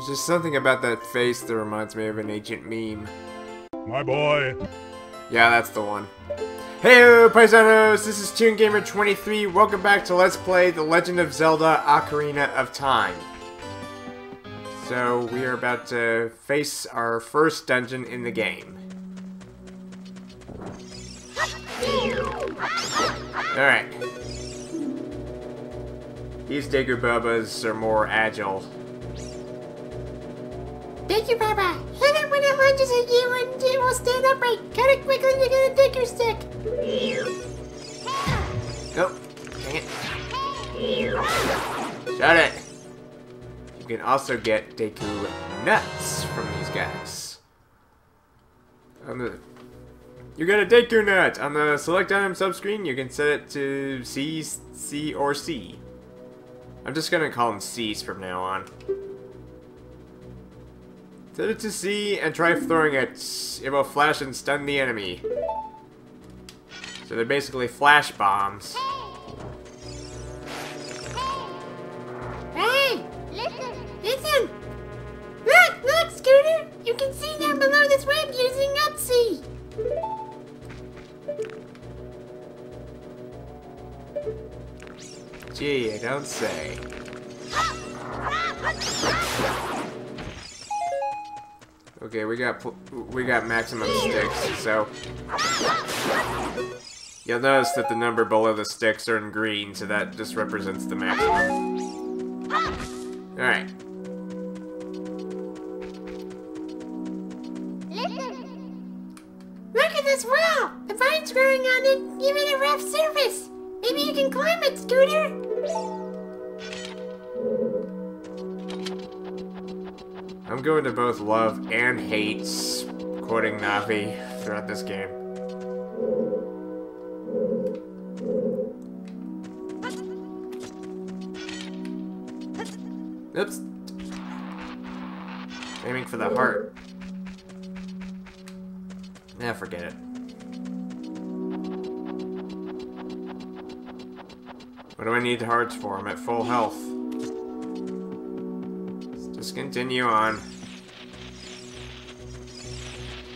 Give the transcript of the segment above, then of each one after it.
There's just something about that face that reminds me of an ancient meme. My boy. Yeah, that's the one. Hey, paisanos! This is ToonGamer23. Welcome back to Let's Play The Legend of Zelda Ocarina of Time. So, we are about to face our first dungeon in the game. Alright. These Deku Babas are more agile. Deku Baba, hit it when it lunges at you and it will stand upright. Cut it quickly to get a Deku stick. Nope. Dang it. Shut it. You can also get Deku nuts from these guys. You got a Deku nut! On the select item subscreen, you can set it to C, C, or C. I'm just gonna call them C's from now on. Set it to C and try throwing it. It will flash and stun the enemy. So they're basically flash bombs. Hey! Listen! Look, Scooter! You can see down below this web using Upsy! Gee, I don't say. Okay, we got maximum sticks, so you'll notice that the number below the sticks are in green, so that just represents the maximum. Alright. Look at this wall! The vines growing on it give it a rough surface. Maybe you can climb it, Scooter. I'm going to both love and hate quoting Navi throughout this game. Oops. Aiming for the heart. Nah, forget it. What do I need hearts for? I'm at full health. Let's just continue on.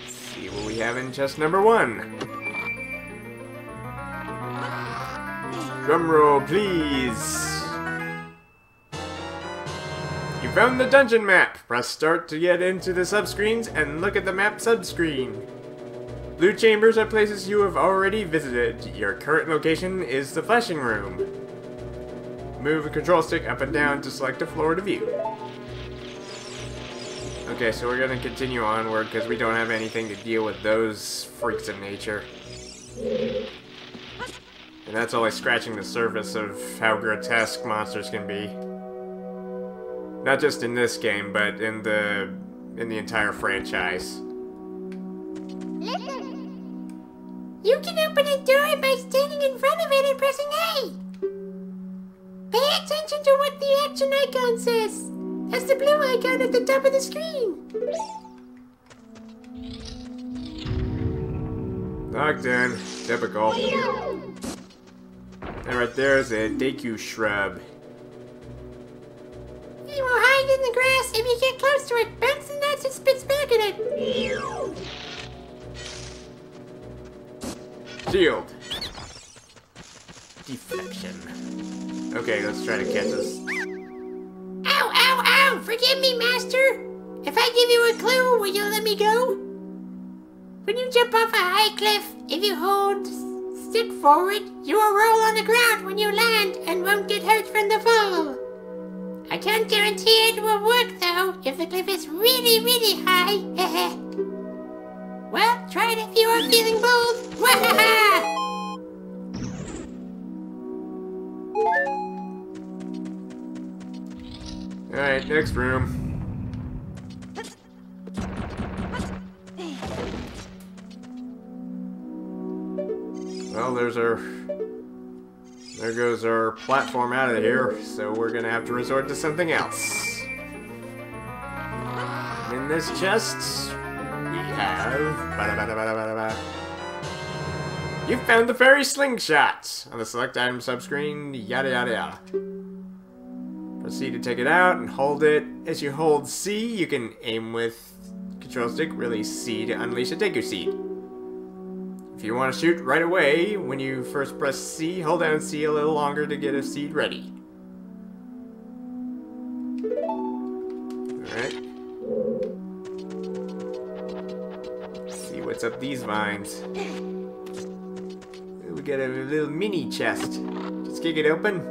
Let's see what we have in chest number 1. Drumroll, please. You found the dungeon map. Press start to get into the subscreens and look at the map subscreen. Blue chambers are places you have already visited. Your current location is the flashing room. Move the control stick up and down to select a floor to view. Okay, so we're gonna continue onward because we don't have anything to deal with those freaks of nature. And that's only scratching the surface of how grotesque monsters can be. Not just in this game, but in the entire franchise. Listen. You can open a door by standing in front of it and pressing A. Pay attention to what the action icon says. That's the blue icon at the top of the screen. Locked in. Typical. And right there is a Deku Shrub. He will hide in the grass if you get close to it. Bounce the nuts and spits back at it. Shield. Deflection. Okay, let's try to catch this. Ow, ow, ow! Forgive me, Master. If I give you a clue, will you let me go? When you jump off a high cliff, if you hold stick forward, you will roll on the ground when you land and won't get hurt from the fall. I can't guarantee it will work though, if the cliff is really, really high. Well, try it if you are feeling bold. Wahaha! Alright, next room. Well, there goes our platform out of here, so we're gonna have to resort to something else. In this chest, we have... You found the Fairy Slingshot! On the select item subscreen, yada yada yada. Press C to take it out and hold it. As you hold C, you can aim with control stick, release C to unleash a Deku Seed. If you want to shoot right away, when you first press C, hold down C a little longer to get a seed ready. Alright. See what's up these vines. Ooh, we got a little mini chest. Just kick it open.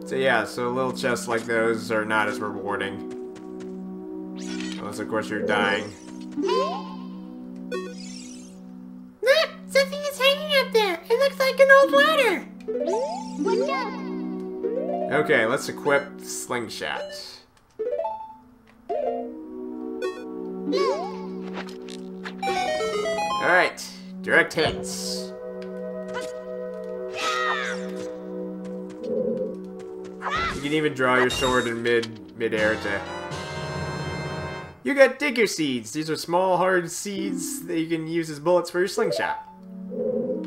So yeah, so little chests like those are not as rewarding. Unless of course you're dying. Look! Something is hanging up there! It looks like an old ladder! What's up? Okay, let's equip Slingshot. Alright, direct hits. You can even draw your sword in mid-air to... You got Deku Seeds! These are small, hard seeds that you can use as bullets for your slingshot.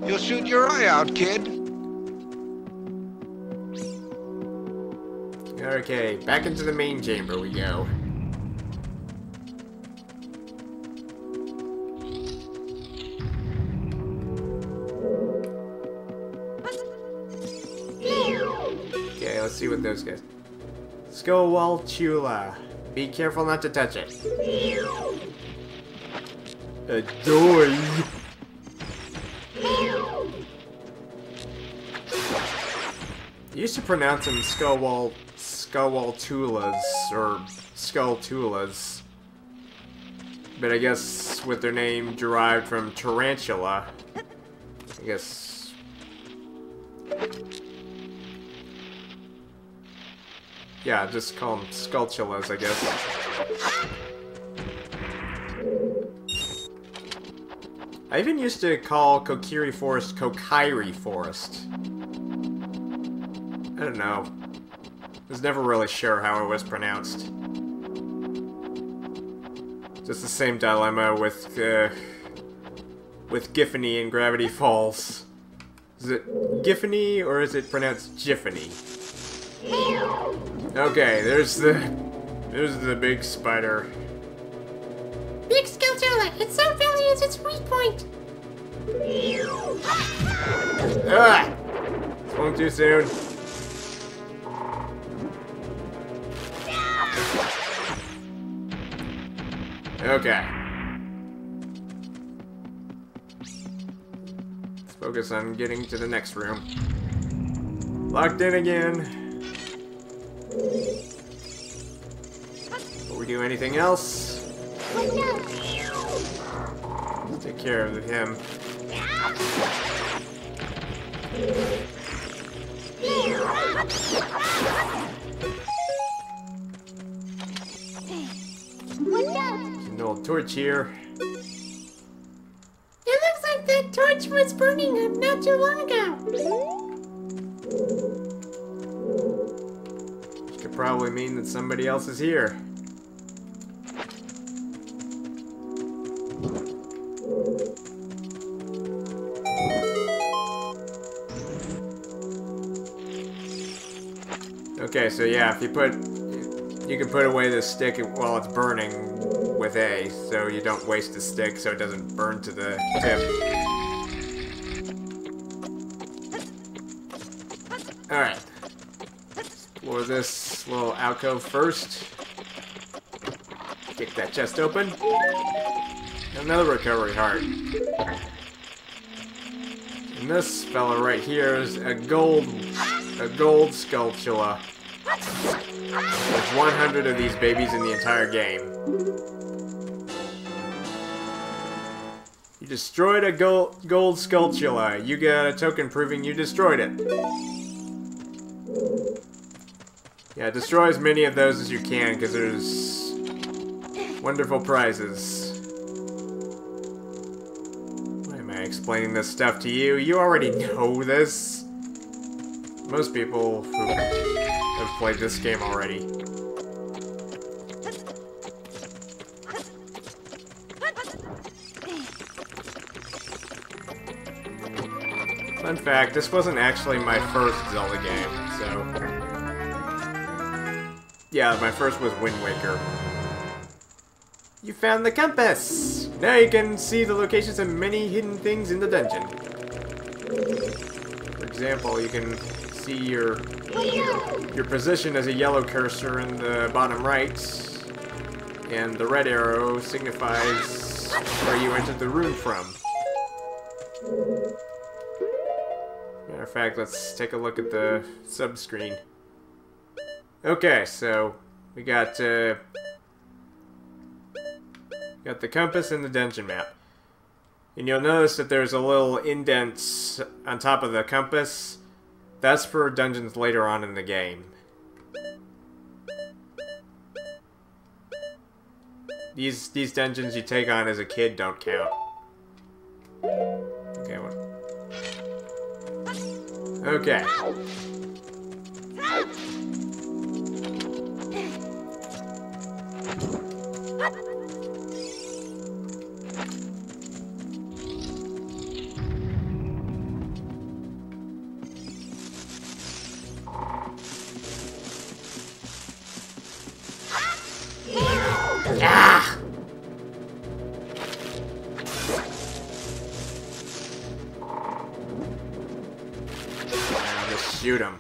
You'll shoot your eye out, kid. Okay, back into the main chamber we go. Okay, let's see what those guys... Skulltulas. Be careful not to touch it. A door. You used to pronounce them Skulltulas or Skulltulas, but I guess with their name derived from tarantula, I guess. Yeah, just call them Skulltulas, I guess. I even used to call Kokiri Forest Kokairi Forest. I don't know. I was never really sure how it was pronounced. Just the same dilemma with Giffany and Gravity Falls. Is it Giffany or is it pronounced Jiffany? Okay, there's the big spider. Big Skulltula! Its Sound Valley is its weak point! Ah! Spoke too soon. Okay. Let's focus on getting to the next room. Locked in again. Before we do anything else, let's take care of him. There's an old torch here. It looks like that torch was burning not too long ago. Which could probably mean that somebody else is here. Okay, so yeah, if you can put away the stick while it's burning with A, so you don't waste the stick so it doesn't burn to the tip. Alright. Explore this little alcove first. Kick that chest open. Another recovery heart. And this fella right here is a gold Skulltula. There's 100 of these babies in the entire game. You destroyed a gold Skulltula. You got a token proving you destroyed it. Yeah, destroy as many of those as you can, because there's wonderful prizes. Why am I explaining this stuff to you? You already know this. Most people who have played this game already. Fun fact, this wasn't actually my first Zelda game, so... Yeah, my first was Wind Waker. You found the compass! Now you can see the locations of many hidden things in the dungeon. For example, you can see your position as a yellow cursor in the bottom right, and the red arrow signifies where you entered the room from. Matter of fact, let's take a look at the sub-screen. Okay, so we got the compass and the dungeon map. And you'll notice that there's a little indent on top of the compass. That's for dungeons later on in the game. These dungeons you take on as a kid don't count. Okay, what? Okay. Ah! I'll just shoot him.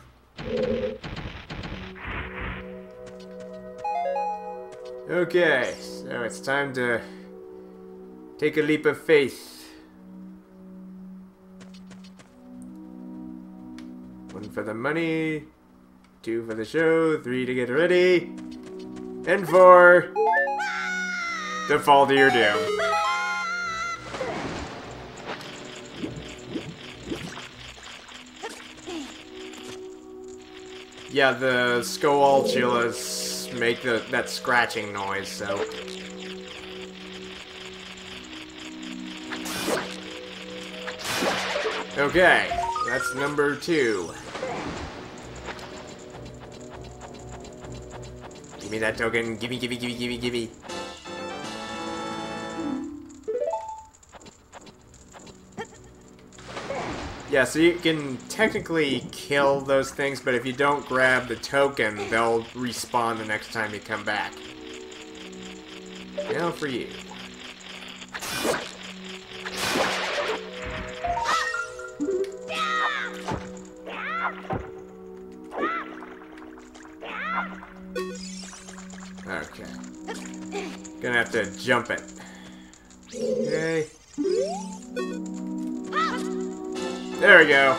Okay, so it's time to take a leap of faith. 1 for the money, 2 for the show, 3 to get ready, and 4 to fall to your doom. Yeah, the Skulltulas make that scratching noise, so... Okay, that's number 2. Give me that token. Gimme, gimme, gimme, gimme, gimme. Yeah, so you can technically kill those things, but if you don't grab the token, they'll respawn the next time you come back. Now for you. Okay. Gonna have to jump it. Okay. There we go.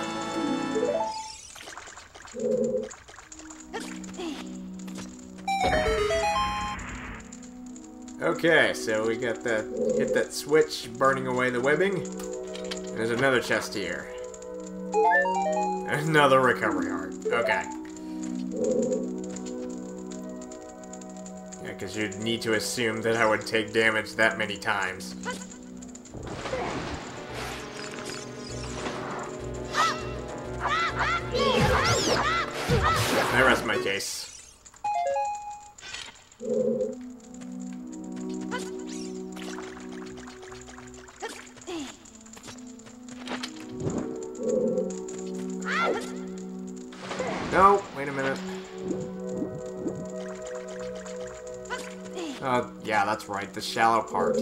Okay, so we got that, hit that switch, burning away the webbing. And there's another chest here. Another recovery heart. Okay. Yeah, because you'd need to assume that I would take damage that many times. I rest my case. No, wait a minute. Yeah, that's right, the shallow part.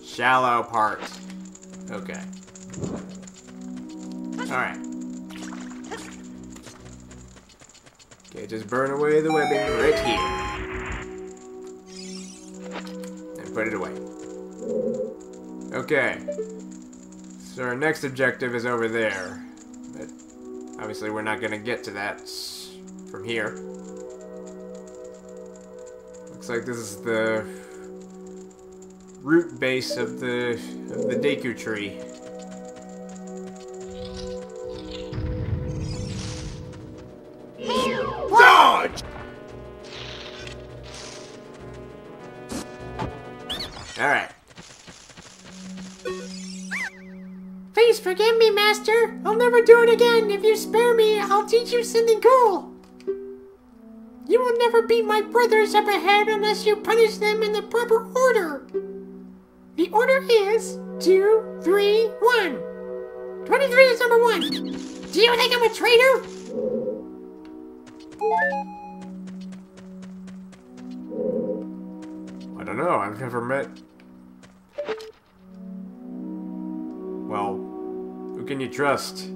Shallow part. Okay. Alright. Okay, just burn away the webbing right here. And put it away. Okay. So our next objective is over there. But obviously we're not going to get to that from here. Looks like this is the root base of the Deku Tree. Dodge! Alright. Please forgive me, Master. I'll never do it again. If you spare me, I'll teach you something cool. You will never beat my brothers up ahead unless you punish them in the proper order. The order is 2, 3, 1. 23 is number 1. Do you think I'm a traitor? I don't know, I've never met... Well, who can you trust?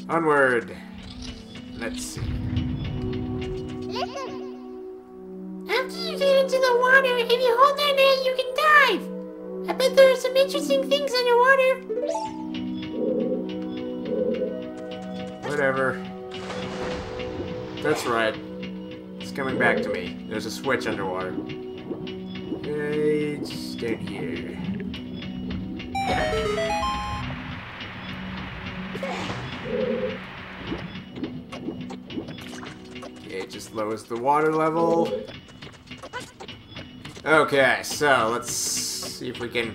Onward! Let's see. Listen. After you get into the water, if you hold down A, you can dive. I bet there are some interesting things underwater. Whatever. That's right. It's coming back to me. There's a switch underwater. It's down here. Okay, it just lowers the water level. Okay, so let's see if we can...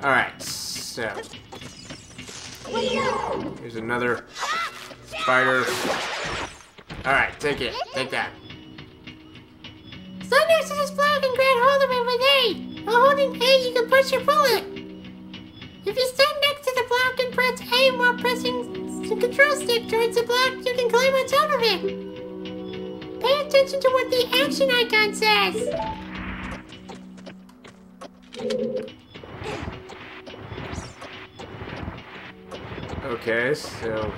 Alright, so... Here's another spider. Alright, take it. Take that. Stand next to this block and grab hold of it with A. While holding A, you can push or pull it. If you stand next to the block and press A while pressing the control stick towards the block, you can climb on top of it. Pay attention to what the action icon says. Okay, so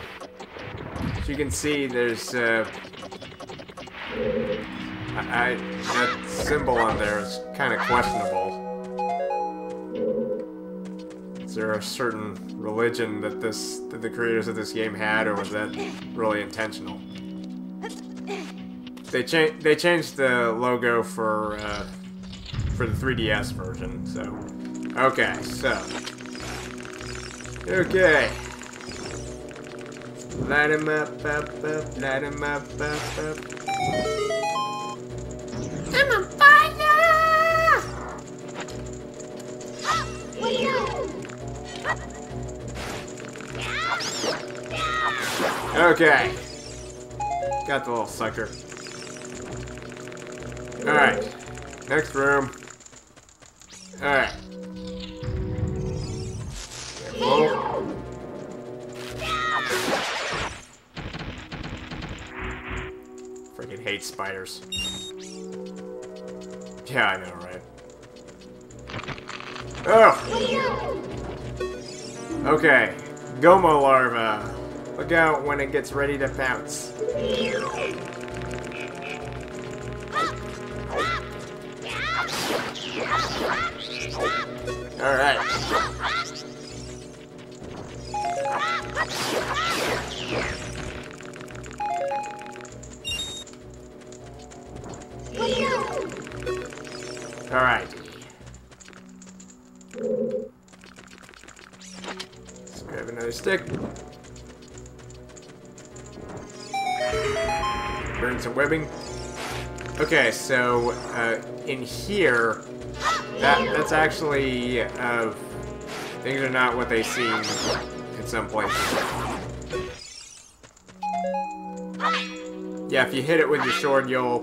as you can see, there's that symbol on there is kind of questionable. Is there a certain religion that the creators of this game had, or was that really intentional? They changed the logo for the 3DS version, so okay, okay. Light him up, light him up. I'm on fire! Okay. Got the little sucker. Alright. Next room. Alright. Freaking hate spiders. Yeah, I know, right? Oh! Okay. Gohma larva. Look out when it gets ready to pounce. Alright. Alright. Let's grab another stick. Burn some webbing. Okay, so in here, that's actually things are not what they seem in some places. Yeah, if you hit it with your sword, you'll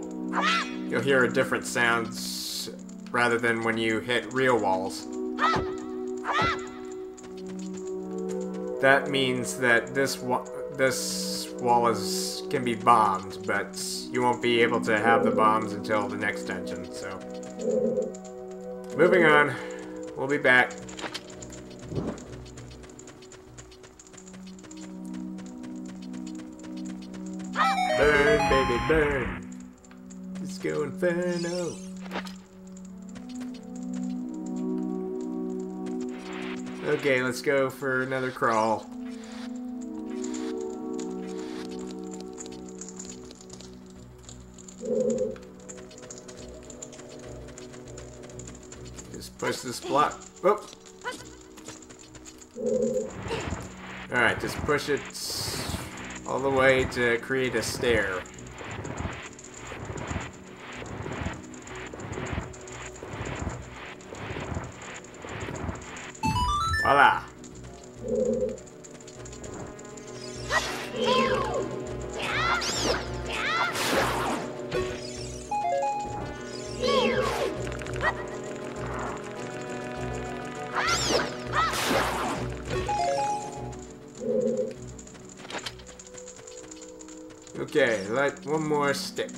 hear a different sounds rather than when you hit real walls. That means that this wall can be bombed, but you won't be able to have the bombs until the next dungeon, so... Moving on. We'll be back. Burn, baby, burn. Let's go Inferno. Okay, let's go for another crawl. Just push this block. Oh. Alright, just push it all the way to create a stair. Voila! Okay, light one more stick.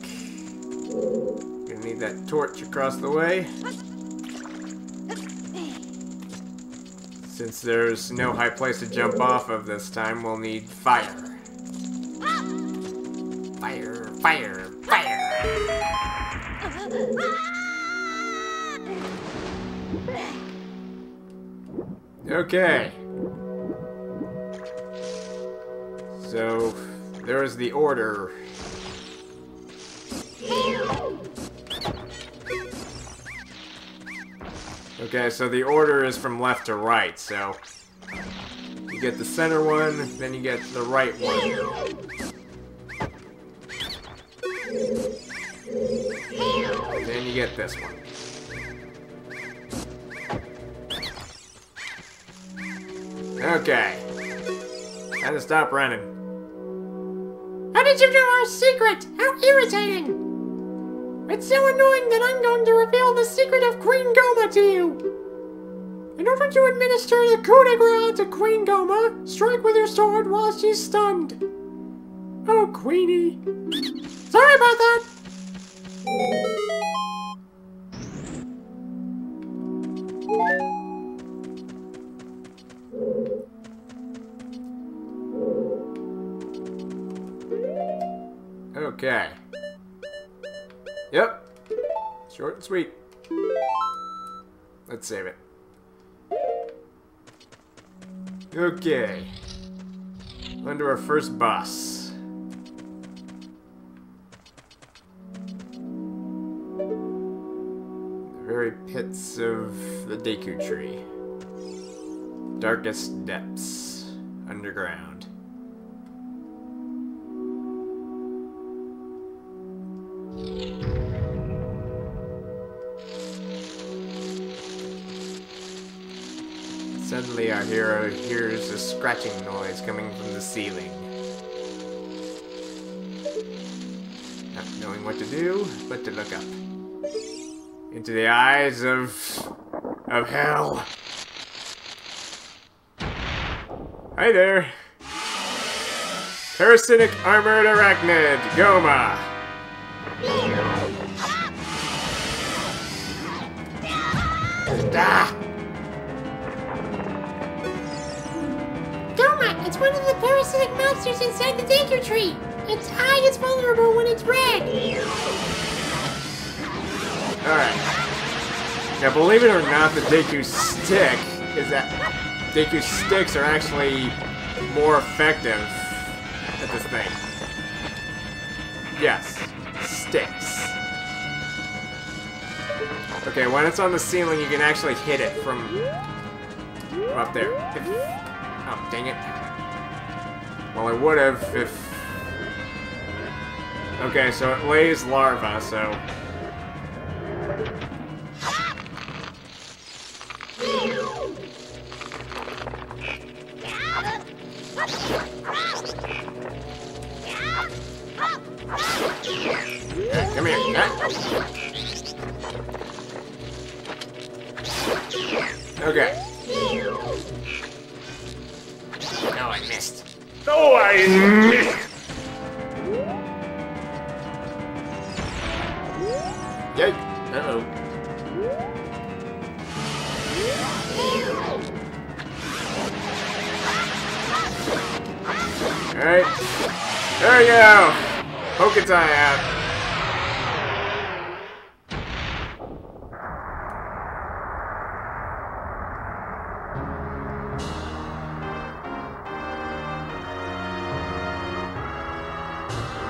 Gonna need that torch across the way. Since there's no high place to jump off of this time, we'll need fire. Fire, fire, fire! Okay. So, there's the order. Okay, so the order is from left to right, so you get the center one, then you get the right one. Then you get this one. Okay. Time to stop running. How did you know our secret? How irritating! It's so annoying that I'm going to reveal the secret of Queen Gohma to you. In order to administer the coup de grace to Queen Gohma, strike with your sword while she's stunned. Oh, Queenie. Sorry about that. Okay. Yep. Short and sweet. Let's save it. Okay. On to our first boss. The very pits of the Deku Tree. Darkest depths. Underground. Suddenly our hero hears a scratching noise coming from the ceiling. Not knowing what to do, but to look up. Into the eyes of hell. Hi there. Parasitic armored arachnid, Gohma. Ah! Gohma, it's one of the parasitic monsters inside the Deku Tree. Its eye is vulnerable when it's red. Alright. Now, believe it or not, the Deku stick is that Deku sticks are actually more effective at this thing. Yes, sticks. Okay, when it's on the ceiling, you can actually hit it from up there. Oh, dang it. Well, I would have if... Okay, so it lays larvae, so... Come here, Okay. No, I missed. Oh, I missed! Yay! Uh-oh. Alright. There we go! Poke its eye out.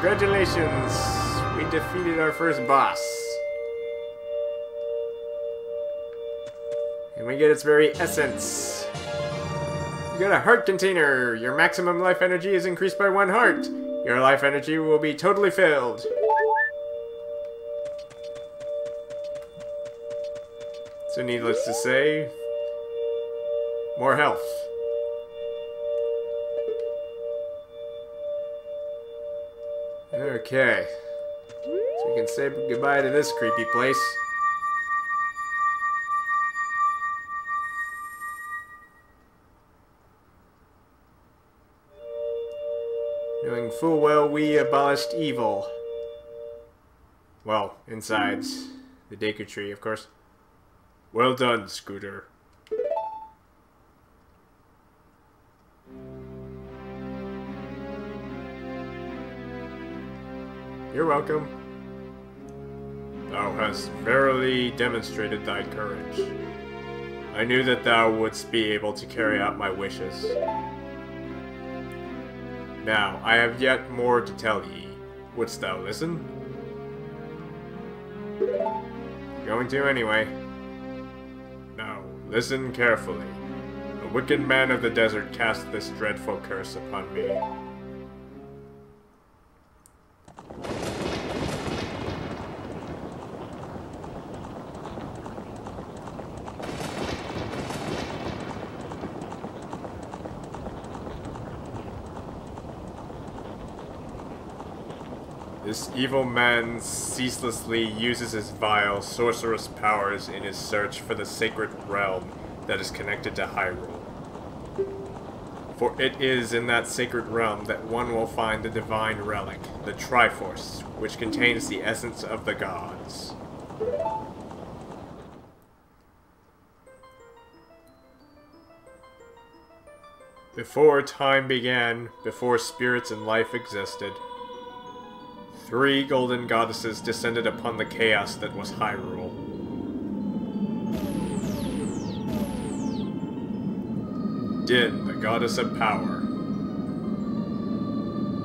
Congratulations! We defeated our first boss. And we get its very essence. You got a heart container. Your maximum life energy is increased by 1 heart. Your life energy will be totally filled. So needless to say, more health. Okay. So we can say goodbye to this creepy place. Knowing knowing full well we abolished evil. Well, inside the Deku Tree, of course. Well done, Scooter. You're welcome. Thou hast verily demonstrated thy courage. I knew that thou wouldst be able to carry out my wishes. Now, I have yet more to tell ye. Wouldst thou listen? Going to anyway. Now, listen carefully. The wicked man of the desert cast this dreadful curse upon me. This evil man ceaselessly uses his vile, sorcerous powers in his search for the sacred realm that is connected to Hyrule. For it is in that sacred realm that one will find the divine relic, the Triforce, which contains the essence of the gods. Before time began, before spirits and life existed, 3 golden goddesses descended upon the chaos that was Hyrule. Din, the goddess of power.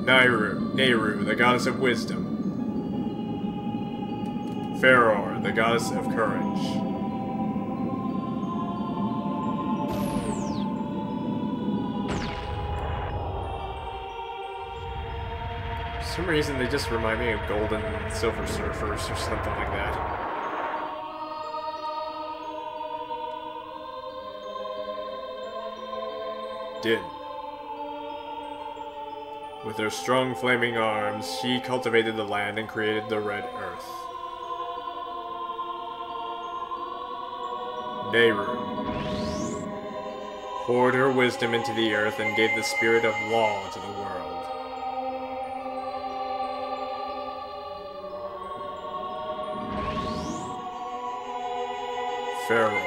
Nehru, the goddess of wisdom. Faror, the goddess of courage. For some reason, they just remind me of Golden Silver Surfers or something like that. Din. With her strong flaming arms, she cultivated the land and created the Red Earth. Nehru poured her wisdom into the earth and gave the spirit of law to the world. Faror,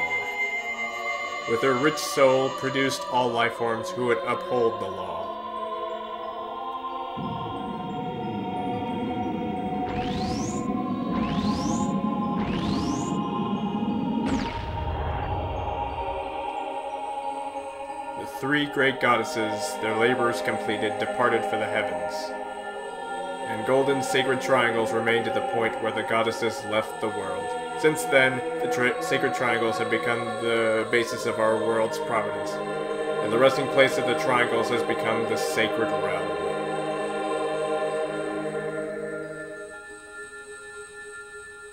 with her rich soul, produced all lifeforms who would uphold the law. The 3 great goddesses, their labors completed, departed for the heavens. And golden sacred triangles remained at the point where the goddesses left the world. Since then, the sacred triangles have become the basis of our world's providence, and the resting place of the triangles has become the sacred realm.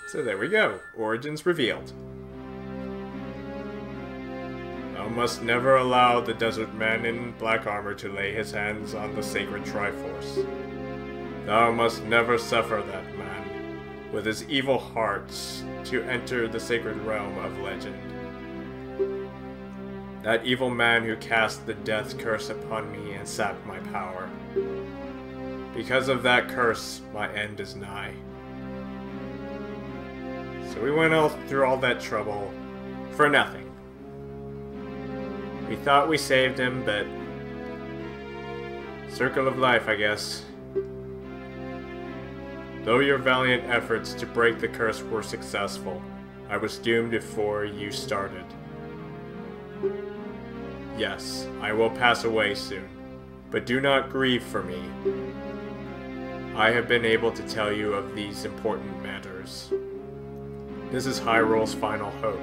So there we go. Origins revealed. Thou must never allow the desert man in black armor to lay his hands on the sacred Triforce. Thou must never suffer that man, with his evil hearts, to enter the sacred realm of legend. That evil man who cast the death curse upon me and sapped my power. Because of that curse, my end is nigh. So we went through all that trouble for nothing. We thought we saved him, but circle of life, I guess. Though your valiant efforts to break the curse were successful, I was doomed before you started. Yes, I will pass away soon, but do not grieve for me. I have been able to tell you of these important matters. This is Hyrule's final hope.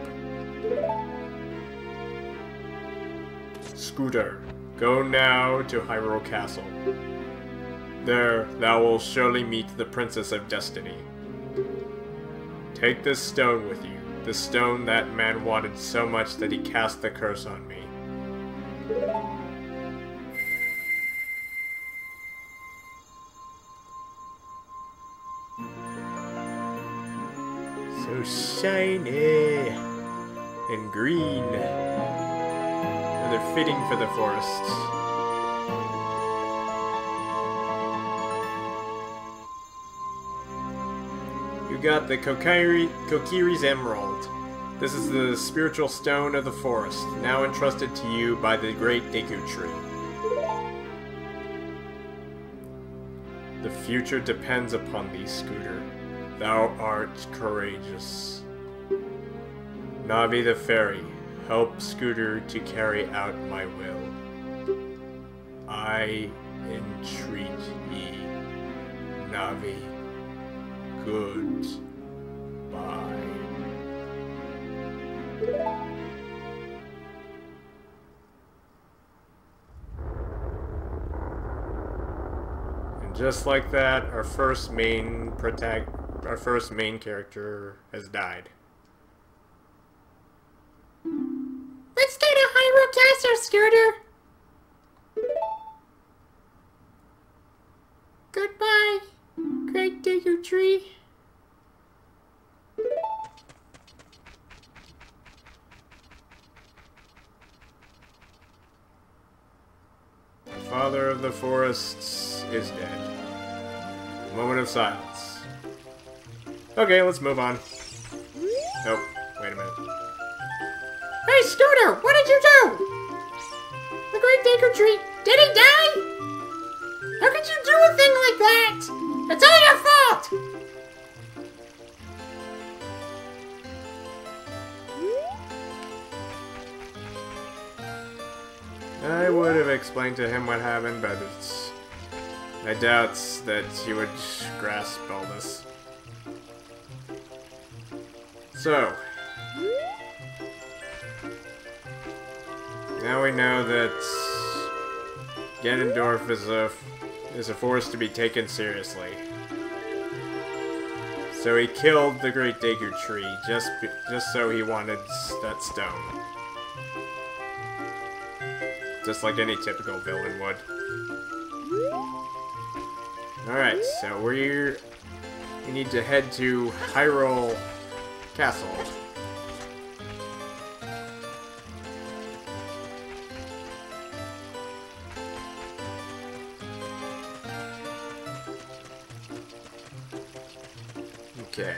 Scooter, go now to Hyrule Castle. There, thou wilt surely meet the Princess of Destiny. Take this stone with you, the stone that man wanted so much that he cast the curse on me. So shiny and green. Rather fitting for the forest. we got the Kokiri's Emerald. This is the spiritual stone of the forest, now entrusted to you by the great Deku Tree. The future depends upon thee, Scooter. Thou art courageous. Navi the Fairy, help Scooter to carry out my will. I entreat ye, Navi. Goodbye. And just like that, our first main character has died. Let's go to Hyrule Castle, Scooter. Goodbye, great Deku Tree. Father of the Forests is dead. Moment of silence. Okay, let's move on. Nope, wait a minute. Hey, Scooter, what did you do? The great Deku Tree, did he die? How could you do a thing like that? It's all your fault! I would have explained to him what happened, but I doubt that he would grasp all this. So, now we know that Ganondorf is a force to be taken seriously. So he killed the great Deku Tree just so he wanted that stone. Just like any typical villain would. Alright, so we need to head to Hyrule Castle. Okay.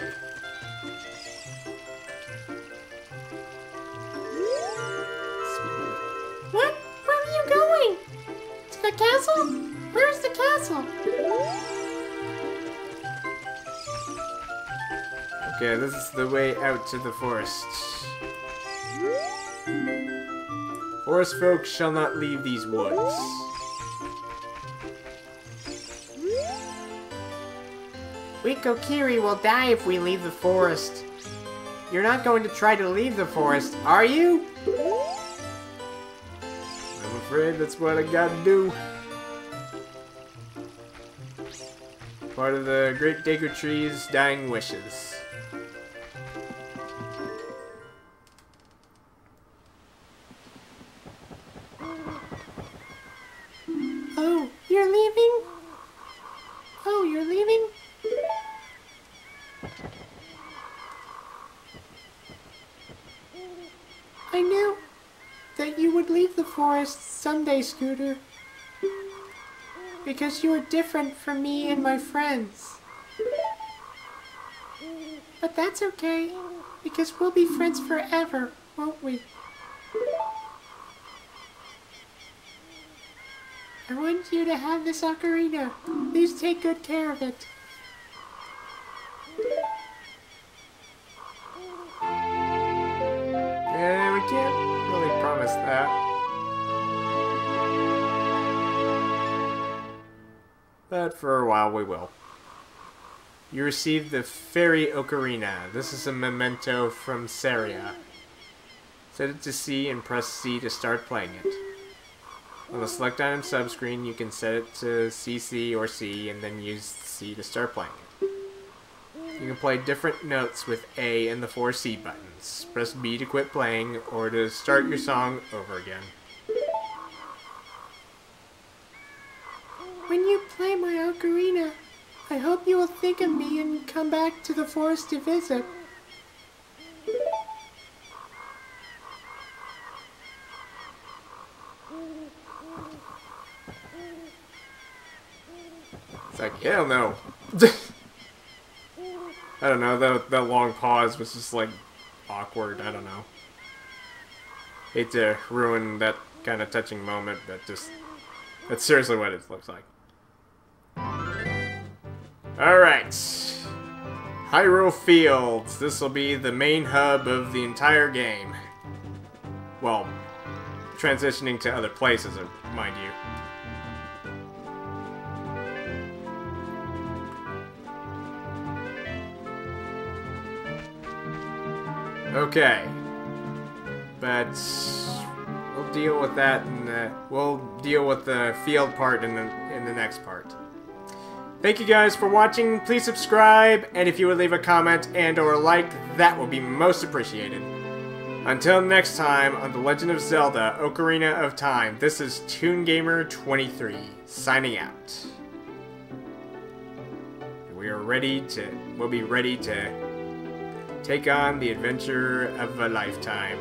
What? Where are you going? To the castle? Where's the castle? Okay, this is the way out to the forest. Forest folk shall not leave these woods. We Kokiri will die if we leave the forest. You're not going to try to leave the forest, are you? I'm afraid that's what I gotta do. Part of the great Deku Tree's dying wishes. Oh, you're leaving? Oh, you're leaving? I knew that you would leave the forest someday, Scooter. Because you are different from me and my friends. But that's okay, because we'll be friends forever, won't we? I want you to have this ocarina. Please take good care of it. Yeah, we can't really promise that. But for a while we will. You received the Fairy Ocarina. This is a memento from Saria. Set it to C and press C to start playing it. On the select item subscreen, you can set it to CC or C and then use C to start playing it. You can play different notes with A and the 4 C buttons. Press B to quit playing or to start your song over again. When you play my ocarina, I hope you will think of me and come back to the forest to visit. It's like, hell no. I don't know, that long pause was just like awkward, I don't know. Hate to ruin that kind of touching moment, but just, that's seriously what it looks like. Alright. Hyrule Fields. This will be the main hub of the entire game. Well, transitioning to other places, mind you. Okay. But we'll deal with that we'll deal with the field part in the next part. Thank you guys for watching. Please subscribe, and if you would leave a comment and or a like, that would be most appreciated. Until next time on The Legend of Zelda: Ocarina of Time, this is ToonGamer23 signing out. We'll be ready to take on the adventure of a lifetime.